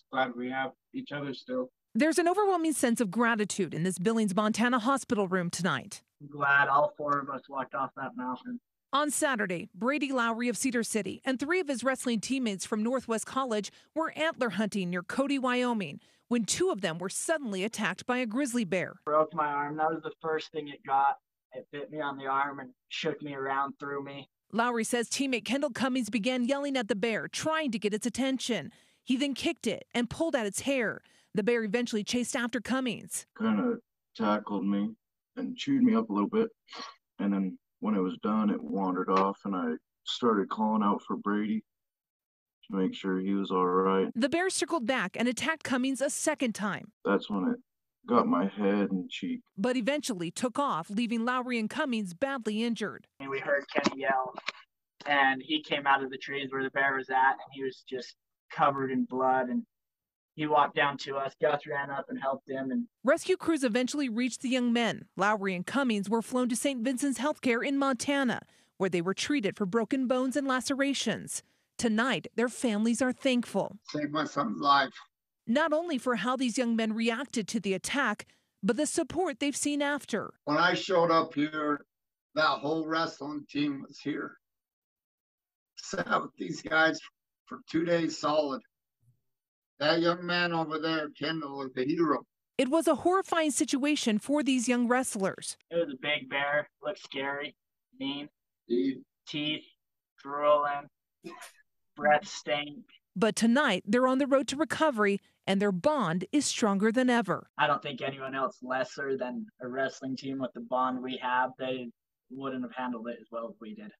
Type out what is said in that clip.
just glad we have each other still. There's an overwhelming sense of gratitude in this Billings, Montana hospital room tonight. I'm glad all four of us walked off that mountain. On Saturday, Brady Lowry of Cedar City and three of his wrestling teammates from Northwest College were antler hunting near Cody, Wyoming, when two of them were suddenly attacked by a grizzly bear. Broke my arm. That was the first thing it got. It bit me on the arm and shook me around, threw me. Lowry says teammate Kendall Cummings began yelling at the bear, trying to get its attention. He then kicked it and pulled at its hair. The bear eventually chased after Cummings. Kind of tackled me and chewed me up a little bit. And then when it was done, it wandered off, and I started calling out for Brady to make sure he was all right. The bear circled back and attacked Cummings a second time. That's when it got my head and cheek. But eventually took off, leaving Lowry and Cummings badly injured. And we heard Kenny yell, and he came out of the trees where the bear was at, and he was just covered in blood. And he walked down to us. Gus ran up and helped him. And rescue crews eventually reached the young men. Lowry and Cummings were flown to St. Vincent's Healthcare in Montana, where they were treated for broken bones and lacerations. Tonight, their families are thankful. Saved my son's life. Not only for how these young men reacted to the attack, but the support they've seen after. When I showed up here, that whole wrestling team was here. Sat with these guys for 2 days solid. That young man over there, Kendall, was the hero. It was a horrifying situation for these young wrestlers. it was a big bear. Looked scary, mean, Dude. teeth, drooling, breath stank. But tonight, they're on the road to recovery, and their bond is stronger than ever. I don't think anyone else lesser than a wrestling team with the bond we have, they wouldn't have handled it as well as we did.